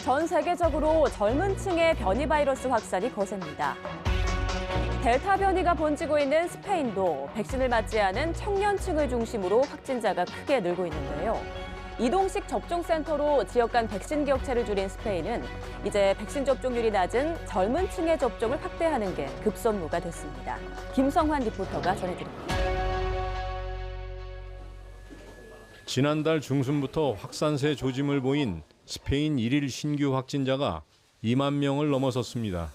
전 세계적으로 젊은 층의 변이 바이러스 확산이 거셉니다. 델타 변이가 번지고 있는 스페인도 백신을 맞지 않은 청년층을 중심으로 확진자가 크게 늘고 있는데요. 이동식 접종센터로 지역 간 백신 격차를 줄인 스페인은 이제 백신 접종률이 낮은 젊은 층의 접종을 확대하는 게 급선무가 됐습니다. 김성환 리포터가 전해드립니다. 지난달 중순부터 확산세 조짐을 보인 스페인 1일 신규 확진자가 2만 명을 넘어섰습니다.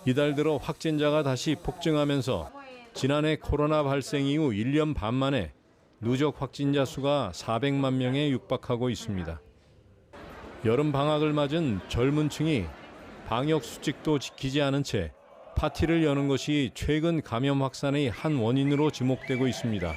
이달 들어 확진자가 다시 폭증하면서 지난해 코로나 발생 이후 1년 반 만에 누적 확진자 수가 400만 명에 육박하고 있습니다. 여름 방학을 맞은 젊은 층이 방역 수칙도 지키지 않은 채 파티를 여는 것이 최근 감염 확산의 한 원인으로 지목되고 있습니다.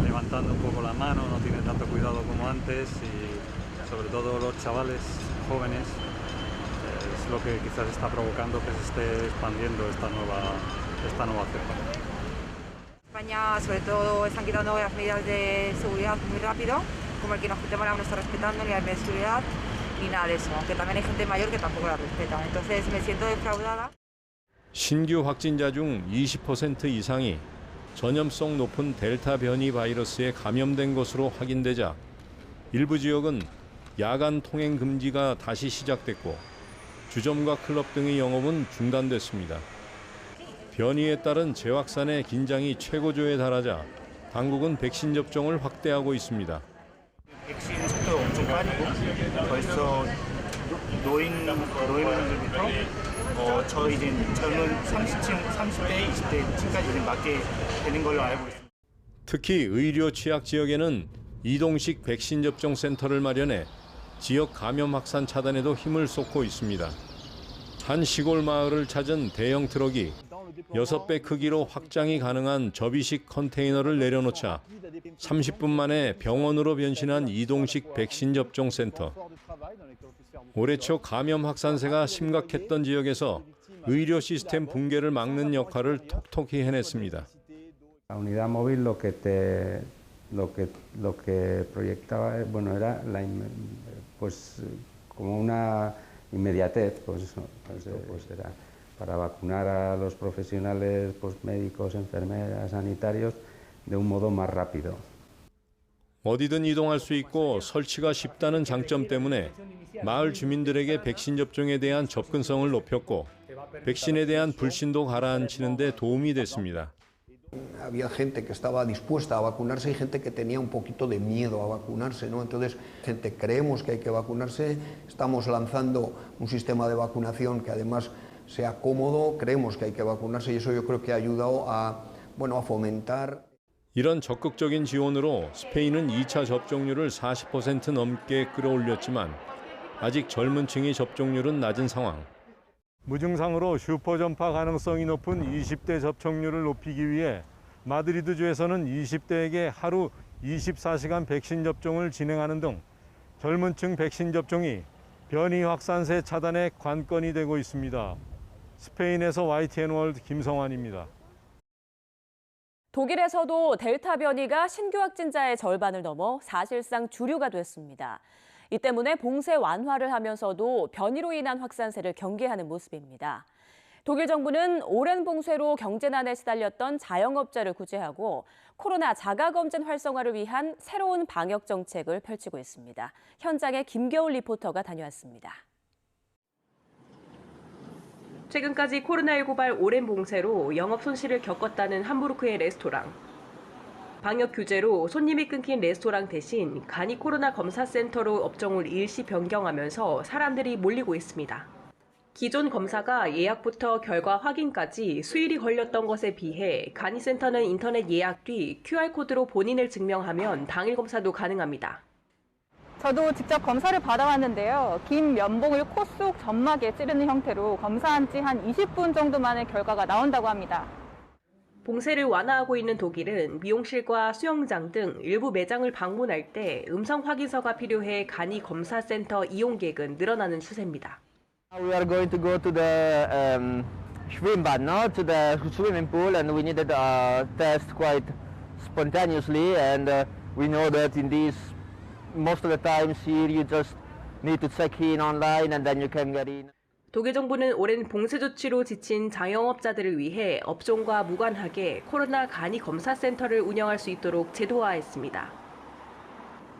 Levantando un poco la mano, no tiene tanto cuidado como antes y sobre todo los chavales jóvenes es lo que quizás está provocando que se esté expandiendo esta nueva cepa. España sobre todo están quitando las medidas de seguridad muy rápido, como el que nos quitemos no está respetando ni la medida de seguridad ni nada de eso, aunque también hay gente mayor que tampoco la respeta. Entonces me siento defraudada. 신규 확진자 중 20% 이상이 전염성 높은 델타 변이 바이러스에 감염된 것으로 확인되자 일부 지역은 야간 통행 금지가 다시 시작됐고 주점과 클럽 등의 영업은 중단됐습니다. 변이에 따른 재확산의 긴장이 최고조에 달하자 당국은 백신 접종을 확대하고 있습니다. 백신 속도가 엄청 빠르고 벌써 노인분들부터 저 이제 젊은 30대, 20대층까지 맞게 되는 걸로 알고 있습니다. 특히 의료 취약 지역에는 이동식 백신 접종 센터를 마련해 지역 감염 확산 차단에도 힘을 쏟고 있습니다. 한 시골 마을을 찾은 대형 트럭이 6배 크기로 확장이 가능한 접이식 컨테이너를 내려놓자 30분 만에 병원으로 변신한 이동식 백신 접종 센터. 올해 초 감염 확산세가 심각했던 지역에서 의료 시스템 붕괴를 막는 역할을 톡톡히 해냈습니다. La unidad móvil lo que proyectaba era pues como una inmediatez, pues era para vacunar a los profesionales, pues médicos, enfermeras, sanitarios de un modo más rápido. 어디든 이동할 수 있고 설치가 쉽다는 장점 때문에 마을 주민들에게 백신 접종에 대한 접근성을 높였고 백신에 대한 불신도 가라앉히는 데 도움이 됐습니다. Había gente que estaba dispuesta a vacunarse y gente que tenía un poquito de miedo a vacunarse, ¿no? Entonces, gente, creemos que hay que vacunarse, estamos lanzando un sistema de vacunación que además sea cómodo, creemos que hay que vacunarse y eso yo creo que ha ayudado a fomentar. 이런 적극적인 지원으로 스페인은 2차 접종률을 40% 넘게 끌어올렸지만 아직 젊은 층의 접종률은 낮은 상황. 무증상으로 슈퍼 전파 가능성이 높은 20대 접종률을 높이기 위해 마드리드주에서는 20대에게 하루 24시간 백신 접종을 진행하는 등 젊은 층 백신 접종이 변이 확산세 차단의 관건이 되고 있습니다. 스페인에서 YTN 월드 김성환입니다. 독일에서도 델타 변이가 신규 확진자의 절반을 넘어 사실상 주류가 됐습니다. 이 때문에 봉쇄 완화를 하면서도 변이로 인한 확산세를 경계하는 모습입니다. 독일 정부는 오랜 봉쇄로 경제난에 시달렸던 자영업자를 구제하고 코로나 자가검진 활성화를 위한 새로운 방역 정책을 펼치고 있습니다. 현장에 김겨울 리포터가 다녀왔습니다. 최근까지 코로나19발 오랜 봉쇄로 영업 손실을 겪었다는 함부르크의 레스토랑. 방역 규제로 손님이 끊긴 레스토랑 대신 간이 코로나 검사센터로 업종을 일시 변경하면서 사람들이 몰리고 있습니다. 기존 검사가 예약부터 결과 확인까지 수일이 걸렸던 것에 비해 간이센터는 인터넷 예약 뒤 QR코드로 본인을 증명하면 당일 검사도 가능합니다. 저도 직접 검사를 받아왔는데요. 긴 면봉을 코 속 점막에 찌르는 형태로 검사한 지 한 20분 정도 만에 결과가 나온다고 합니다. 봉쇄를 완화하고 있는 독일은 미용실과 수영장 등 일부 매장을 방문할 때 음성 확인서가 필요해 간이 검사센터 이용객은 늘어나는 추세입니다. We are going to go to the Schwimmbad, no? To the swimming pool, and we needed a test quite spontaneously, and we know that in these most of the times here you just need to check in online and then you can get in. 독일 정부는 오랜 봉쇄 조치로 지친 자영업자들을 위해 업종과 무관하게 코로나 간이 검사 센터를 운영할 수 있도록 제도화했습니다.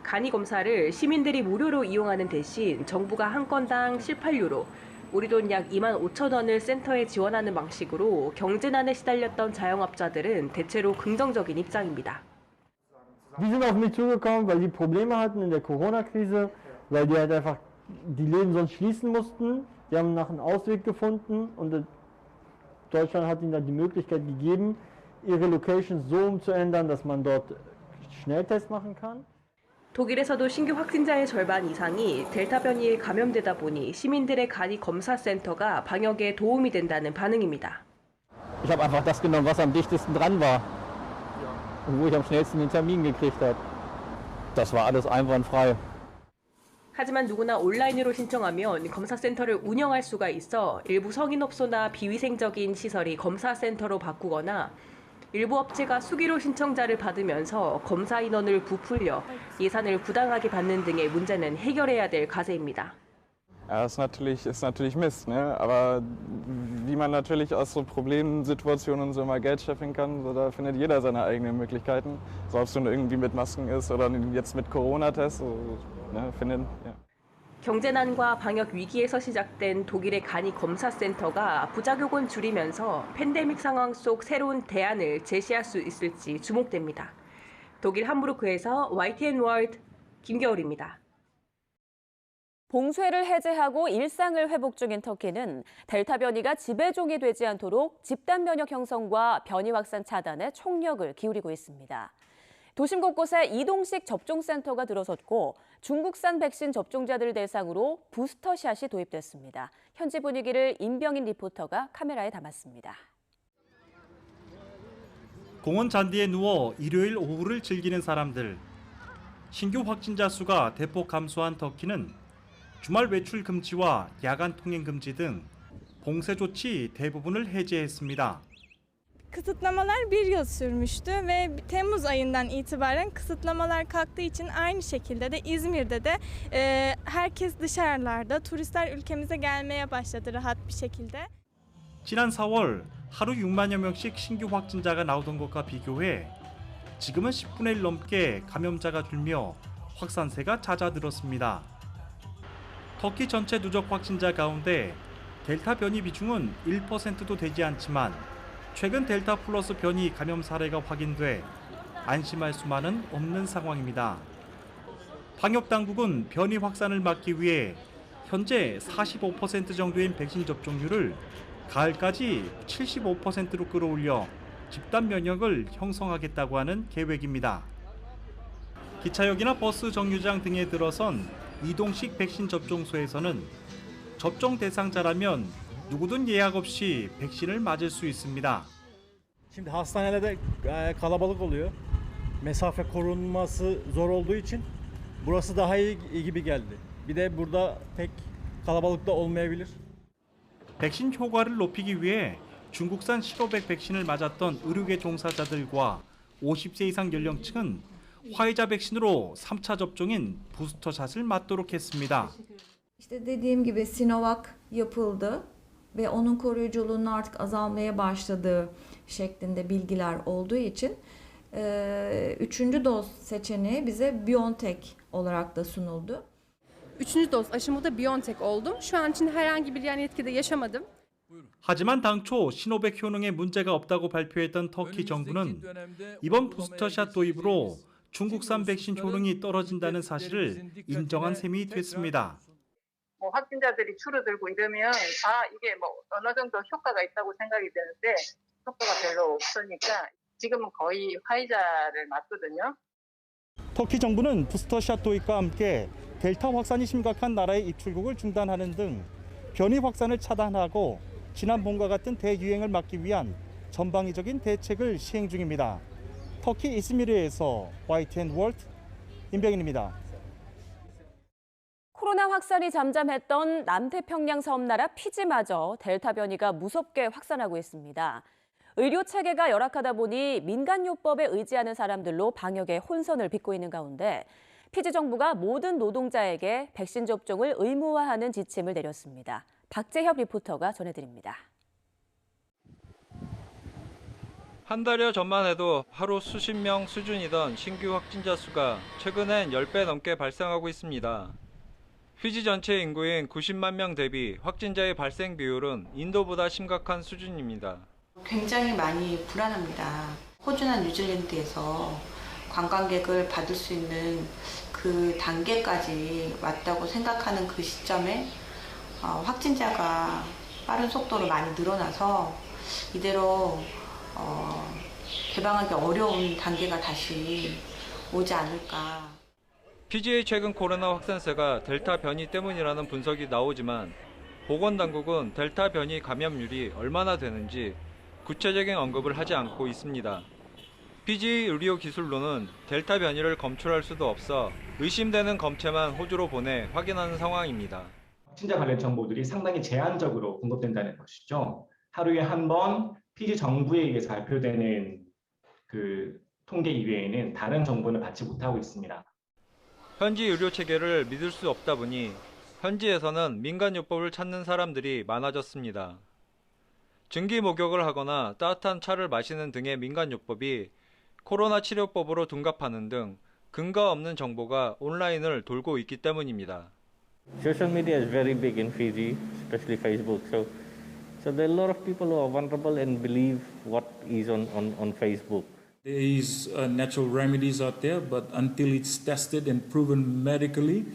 간이 검사를 시민들이 무료로 이용하는 대신 정부가 한 건당 18유로, 우리 돈 약 2만 5천 원을 센터에 지원하는 방식으로 경제난에 시달렸던 자영업자들은 대체로 긍정적인 입장입니다. Die sind auf mich zugekommen, weil die Probleme hatten in der Corona-Krise, weil die halt einfach die Läden sonst schließen mussten. Die haben nach einem Ausweg gefunden und Deutschland hat ihnen dann die Möglichkeit gegeben, ihre Locations so umzuändern, dass man dort Schnelltests machen kann. 독일에서도 신규 확진자의 절반 이상이 델타 변이에 감염되다 보니 시민들의 간이 검사 센터가 방역에 도움이 된다는 반응입니다. Ich habe einfach das genommen, was am dichtesten dran war und wo ich am schnellsten den Termin gekriegt habe. Das war alles einwandfrei. 하지만 누구나 온라인으로 신청하면 검사센터를 운영할 수가 있어 일부 성인업소나 비위생적인 시설이 검사센터로 바꾸거나 일부 업체가 수기로 신청자를 받으면서 검사 인원을 부풀려 예산을 부당하게 받는 등의 문제는 해결해야 될 과제입니다. Ja, ist natürlich Mist, ne? Aber wie man natürlich aus so Problemsituationen so mal Geld scheffeln kann, so, da findet jeder seine eigenen Möglichkeiten. So ob es nun irgendwie mit Masken ist oder jetzt mit Corona-Tests, so, ne, finden. Ja. 경제난과 방역 위기에서 시작된 독일의 간이 검사센터가 부작용을 줄이면서 팬데믹 상황 속 새로운 대안을 제시할 수 있을지 주목됩니다. 독일 함부르크에서 YTN 월드 김겨울입니다. 봉쇄를 해제하고 일상을 회복 중인 터키는 델타 변이가 지배종이 되지 않도록 집단 면역 형성과 변이 확산 차단에 총력을 기울이고 있습니다. 도심 곳곳에 이동식 접종센터가 들어섰고 중국산 백신 접종자들 대상으로 부스터샷이 도입됐습니다. 현지 분위기를 임병인 리포터가 카메라에 담았습니다. 공원 잔디에 누워 일요일 오후를 즐기는 사람들. 신규 확진자 수가 대폭 감소한 터키는 주말 외출 금지와 야간 통행 금지 등 봉쇄 조치 대부분을 해제했습니다. Kısıtlamalar bir yıl sürmüştü ve Temmuz ayından itibaren kısıtlamalar kalktığı için aynı şekilde de İzmir'de de herkes dışarılarda, turistler ülkemize gelmeye başladı rahat bir şekilde. 지난 4월 하루 6만여 명씩 신규 확진자가 나오던 것과 비교해 지금은 10분의 1 넘게 감염자가 줄며 확산세가 잦아들었습니다. 터키 전체 누적 확진자 가운데 델타 변이 비중은 1%도 되지 않지만 최근 델타 플러스 변이 감염 사례가 확인돼 안심할 수만은 없는 상황입니다. 방역 당국은 변이 확산을 막기 위해 현재 45% 정도인 백신 접종률을 가을까지 75%로 끌어올려 집단 면역을 형성하겠다고 하는 계획입니다. 기차역이나 버스 정류장 등에 들어선 이동식 백신 접종소에서는 접종 대상자라면 누구든 예약 없이 백신을 맞을 수 있습니다. Şimdi hastanelerde kalabalık oluyor. Mesafe korunması zor olduğu için burası daha iyi gibi geldi. Bir de burada pek kalabalık da olmayabilir. 백신 효과를 높이기 위해 중국산 시노백 백신을 맞았던 의료계 종사자들과 50세 이상 연령층은 화이자 백신으로 3차 접종인 부스터샷을 맞도록 했습니다. İşte dediğim gibi Sinovac yapıldı ve onun koruyuculuğunun artık azalmaya başladığı şeklinde bilgiler olduğu için üçüncü doz seçeneği bize BioNTech olarak da sunuldu. Üçüncü doz aşımı da BioNTech oldum. Şu an için herhangi bir yan etkide yaşamadım. 하지만 당초 시노백 효능에 문제가 없다고 발표했던 터키 정부는 이번 부스터샷 도입으로 중국산 백신 효능이 떨어진다는 사실을 인정한 셈이 됐습니다. 확진자들이 줄어들고 이러면 이게 어느 정도 효과가 있다고 생각이 되는데 효과가 별로 없으니까 지금은 거의 화이자를 맞거든요. 터키 정부는 부스터샷 도입과 함께 델타 확산이 심각한 나라의 입출국을 중단하는 등 변이 확산을 차단하고 지난 봄과 같은 대유행을 막기 위한 전방위적인 대책을 시행 중입니다. 터키 이스미르에서 YTN 월드 임병인입니다. 코로나 확산이 잠잠했던 남태평양 섬나라 피지마저 델타 변이가 무섭게 확산하고 있습니다. 의료 체계가 열악하다 보니 민간요법에 의지하는 사람들로 방역에 혼선을 빚고 있는 가운데 피지 정부가 모든 노동자에게 백신 접종을 의무화하는 지침을 내렸습니다. 박재협 리포터가 전해드립니다. 한 달여 전만 해도 하루 수십 명 수준이던 신규 확진자 수가 최근엔 10배 넘게 발생하고 있습니다. 피지 전체 인구인 90만 명 대비 확진자의 발생 비율은 인도보다 심각한 수준입니다. 굉장히 많이 불안합니다. 호주나 뉴질랜드에서 관광객을 받을 수 있는 그 단계까지 왔다고 생각하는 그 시점에 확진자가 빠른 속도로 많이 늘어나서 이대로 개방하기 어려운 단계가 다시 오지 않을까. 피지의 최근 코로나 확산세가 델타 변이 때문이라는 분석이 나오지만 보건당국은 델타 변이 감염률이 얼마나 되는지 구체적인 언급을 하지 않고 있습니다. 피지 의료기술로는 델타 변이를 검출할 수도 없어 의심되는 검체만 호주로 보내 확인하는 상황입니다. 확진자 관련 정보들이 상당히 제한적으로 공급된다는 것이죠. 하루에 한 번 피지 정부에 의해서 발표되는 그 통계 이외에는 다른 정보는 받지 못하고 있습니다. 현지 의료 체계를 믿을 수 없다 보니 현지에서는 민간요법을 찾는 사람들이 많아졌습니다. 증기 목욕을 하거나 따뜻한 차를 마시는 등의 민간요법이 코로나 치료법으로 둔갑하는 등 근거 없는 정보가 온라인을 돌고 있기 때문입니다. Social media is very big in Fiji, especially Facebook. So there are a lot of people who are vulnerable and believe what is on Facebook. There is natural remedies out there, but until it's tested and proven medically,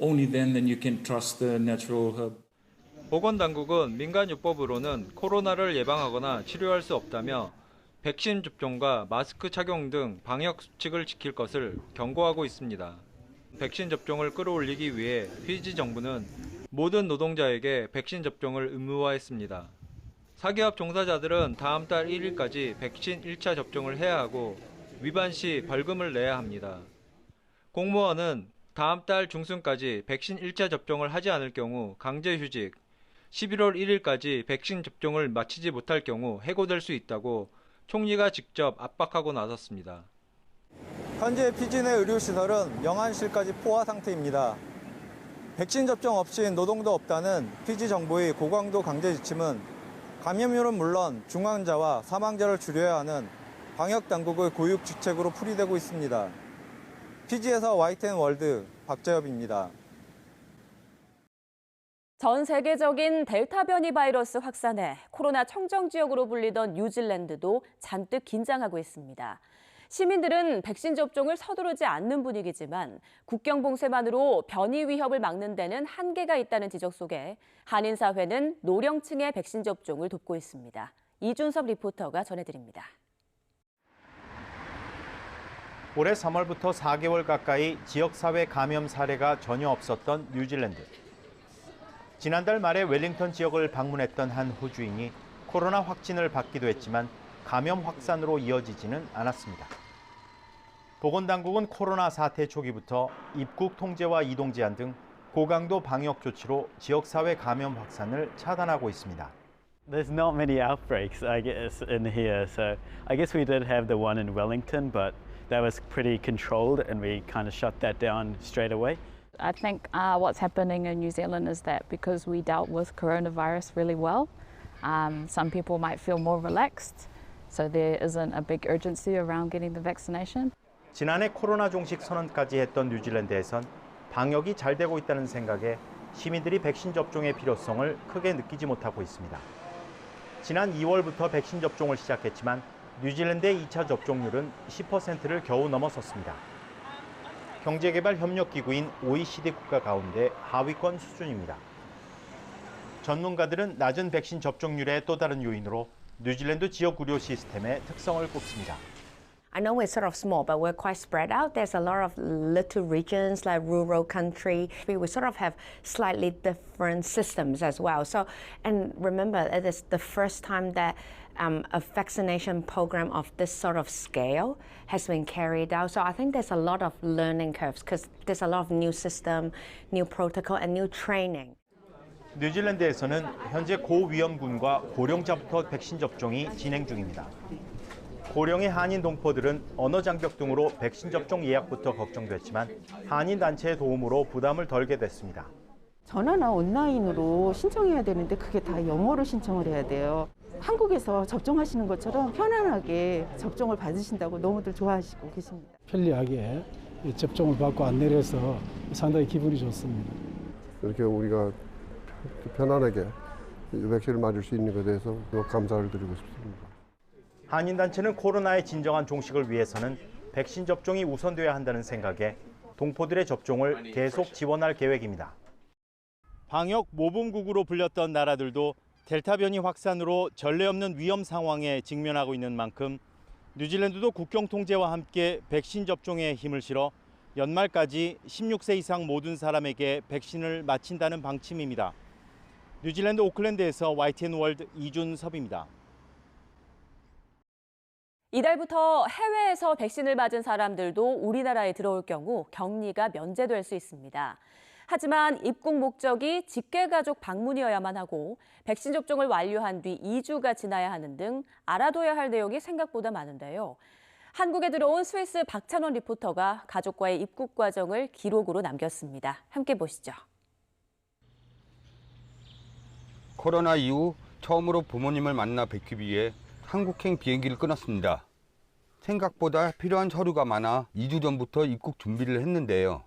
only then you can trust the natural herb. 보건당국은 민간요법으로는 코로나를 예방하거나 치료할 수 없다며 백신 접종과 마스크 착용 등 방역 수칙을 지킬 것을 경고하고 있습니다. 백신 접종을 끌어올리기 위해 피지 정부는 모든 노동자에게 백신 접종을 의무화했습니다. 사기업 종사자들은 다음 달 1일까지 백신 1차 접종을 해야 하고 위반 시 벌금을 내야 합니다. 공무원은 다음 달 중순까지 백신 1차 접종을 하지 않을 경우 강제휴직, 11월 1일까지 백신 접종을 마치지 못할 경우 해고될 수 있다고 총리가 직접 압박하고 나섰습니다. 현재 피지 내 의료시설은 영안실까지 포화 상태입니다. 백신 접종 없이 노동도 없다는 피지 정부의 고강도 강제 지침은 감염률은 물론 중환자와 사망자를 줄여야 하는 방역당국의 고육 직책으로 풀이되고 있습니다. 피지에서 YTN월드 박재엽입니다. 전 세계적인 델타 변이 바이러스 확산에 코로나 청정지역으로 불리던 뉴질랜드도 잔뜩 긴장하고 있습니다. 시민들은 백신 접종을 서두르지 않는 분위기지만 국경 봉쇄만으로 변이 위협을 막는 데는 한계가 있다는 지적 속에 한인사회는 노령층의 백신 접종을 돕고 있습니다. 이준섭 리포터가 전해드립니다. 올해 3월부터 4개월 가까이 지역사회 감염 사례가 전혀 없었던 뉴질랜드. 지난달 말에 웰링턴 지역을 방문했던 한 호주인이 코로나 확진을 받기도 했지만 감염 확산으로 이어지지는 않았습니다. 보건당국은 코로나 사태 초기부터 입국 통제와 이동 제한 등 고강도 방역 조치로 지역사회 감염 확산을 차단하고 있습니다. There's not many outbreaks, I guess, in here. So I guess we did have the one in Wellington, but that was pretty controlled and we kind of shut that down straight away. I think what's happening in New Zealand is that because we dealt with coronavirus really well, some people might feel more relaxed, so there isn't a big urgency around getting the vaccination. 지난해 코로나 종식 선언까지 했던 뉴질랜드에선 방역이 잘 되고 있다는 생각에 시민들이 백신 접종의 필요성을 크게 느끼지 못하고 있습니다. 지난 2월부터 백신 접종을 시작했지만 뉴질랜드의 2차 접종률은 10%를 겨우 넘어섰습니다. 경제개발협력기구인 OECD 국가 가운데 하위권 수준입니다. 전문가들은 낮은 백신 접종률의 또 다른 요인으로 뉴질랜드 지역 의료 시스템의 특성을 꼽습니다. I know we're sort of small, but we're quite spread out. There's a lot of little regions like rural country. We sort of have slightly different systems as well. So, and remember, it is the first time that a vaccination program of this sort of scale has been carried out. So I think there's a lot of learning curves because there's a lot of new system, new protocol, and new training. 뉴질랜드에서는 현재 고위험군과 고령자부터 백신 접종이 진행 중입니다. 고령의 한인 동포들은 언어 장벽 등으로 백신 접종 예약부터 걱정됐지만 한인 단체의 도움으로 부담을 덜게 됐습니다. 전화나 온라인으로 신청해야 되는데 그게 다 영어로 신청을 해야 돼요. 한국에서 접종하시는 것처럼 편안하게 접종을 받으신다고 너무들 좋아하시고 계십니다. 편리하게 접종을 받고 안내를 해서 상당히 기분이 좋습니다. 이렇게 우리가 편안하게 백신을 맞을 수 있는 것에 대해서 감사를 드리고 싶습니다. 한인단체는 코로나의 진정한 종식을 위해서는 백신 접종이 우선돼야 한다는 생각에 동포들의 접종을 계속 지원할 계획입니다. 방역 모범국으로 불렸던 나라들도 델타 변이 확산으로 전례 없는 위험 상황에 직면하고 있는 만큼 뉴질랜드도 국경 통제와 함께 백신 접종에 힘을 실어 연말까지 16세 이상 모든 사람에게 백신을 마친다는 방침입니다. 뉴질랜드 오클랜드에서 YTN 월드 이준섭입니다. 이달부터 해외에서 백신을 맞은 사람들도 우리나라에 들어올 경우 격리가 면제될 수 있습니다. 하지만 입국 목적이 직계가족 방문이어야만 하고 백신 접종을 완료한 뒤 2주가 지나야 하는 등 알아둬야 할 내용이 생각보다 많은데요. 한국에 들어온 스위스 박찬원 리포터가 가족과의 입국 과정을 기록으로 남겼습니다. 함께 보시죠. 코로나 이후 처음으로 부모님을 만나 뵙기 위해 한국행 비행기를 끊었습니다. 생각보다 필요한 서류가 많아 2주 전부터 입국 준비를 했는데요.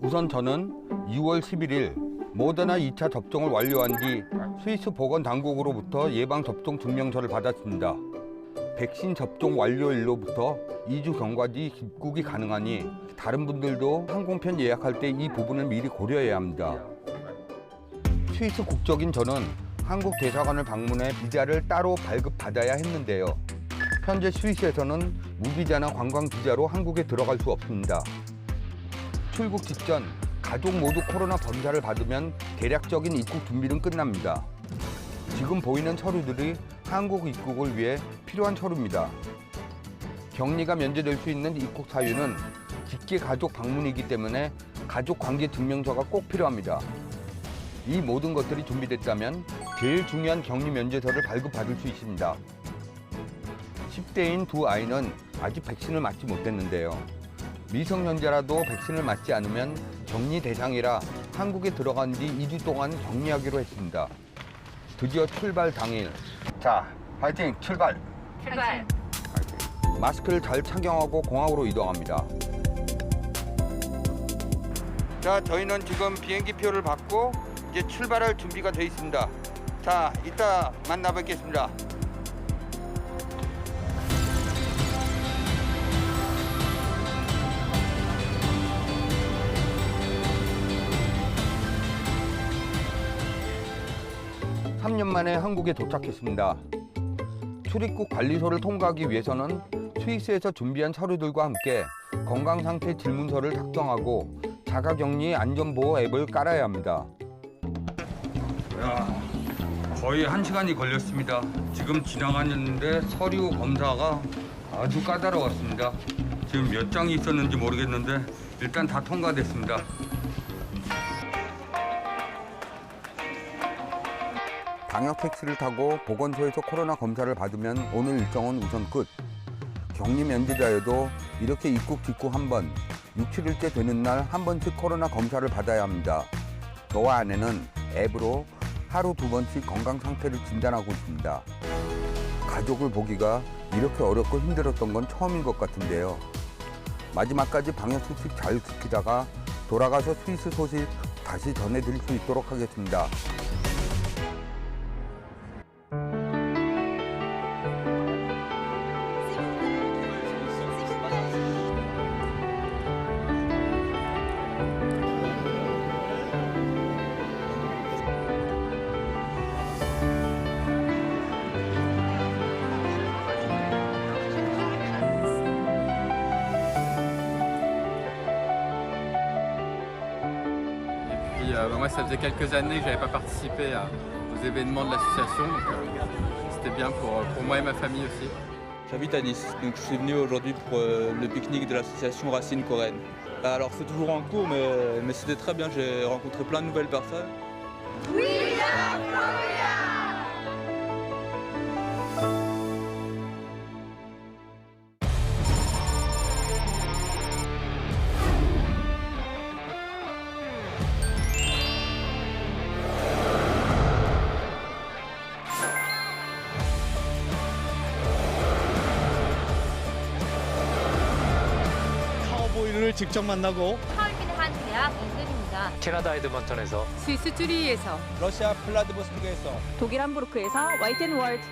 우선 저는 2월 11일 모더나 2차 접종을 완료한 뒤 스위스 보건당국으로부터 예방접종 증명서를 받았습니다. 백신 접종 완료일로부터 2주 경과 뒤 입국이 가능하니 다른 분들도 항공편 예약할 때 이 부분을 미리 고려해야 합니다. 스위스 국적인 저는 한국 대사관을 방문해 비자를 따로 발급받아야 했는데요. 현재 스위스에서는 무비자나 관광비자로 한국에 들어갈 수 없습니다. 출국 직전 가족 모두 코로나 검사를 받으면 대략적인 입국 준비는 끝납니다. 지금 보이는 서류들이 한국 입국을 위해 필요한 서류입니다. 격리가 면제될 수 있는 입국 사유는 직계 가족 방문이기 때문에 가족 관계 증명서가 꼭 필요합니다. 이 모든 것들이 준비됐다면 제일 중요한 격리 면제서를 발급받을 수 있습니다. 10대인 두 아이는 아직 백신을 맞지 못했는데요. 미성년자라도 백신을 맞지 않으면 격리 대상이라 한국에 들어간 뒤 2주 동안 격리하기로 했습니다. 드디어 출발 당일. 자, 파이팅! 출발! 출발! 마스크를 잘 착용하고 공항으로 이동합니다. 자, 저희는 지금 비행기 표를 받고 이제 출발할 준비가 되어 있습니다. 자, 이따 만나 뵙겠습니다. 삼 년 만에 한국에 도착했습니다. 출입국 관리소를 통과하기 위해서는 스위스에서 준비한 서류들과 함께 건강상태 질문서를 작성하고 자가격리 안전보호 앱을 깔아야 합니다. 야, 거의 1시간이 걸렸습니다. 지금 지나갔는데 서류 검사가 아주 까다로웠습니다. 지금 몇 장이 있었는지 모르겠는데 일단 다 통과됐습니다. 방역 택시를 타고 보건소에서 코로나 검사를 받으면 오늘 일정은 우선 끝. 격리 면제자여도 이렇게 입국 직후 한 번, 6, 7일째 되는 날 한 번씩 코로나 검사를 받아야 합니다. 저와 아내는 앱으로 하루 2번씩 건강 상태를 진단하고 있습니다. 가족을 보기가 이렇게 어렵고 힘들었던 건 처음인 것 같은데요. 마지막까지 방역 수칙 잘 지키다가 돌아가서 스위스 소식 다시 전해드릴 수 있도록 하겠습니다. Moi, ça faisait quelques années que je n'avais pas participé aux événements de l'association, donc c'était bien pour moi et ma famille aussi. J'habite à Nice, donc je suis venu aujourd'hui pour le pique-nique de l'association Racines Coréennes. Alors c'est toujours en cours, mais c'était très bien, j'ai rencontré plein de nouvelles personnes. We love Korea! 선수를 직접 만나고 하얼빈의 한 대학 인근입니다. 캐나다 에드먼턴에서 스위스 쭈리히에서 러시아 플라디보스토크에서 독일 함부르크에서 화이트앤월드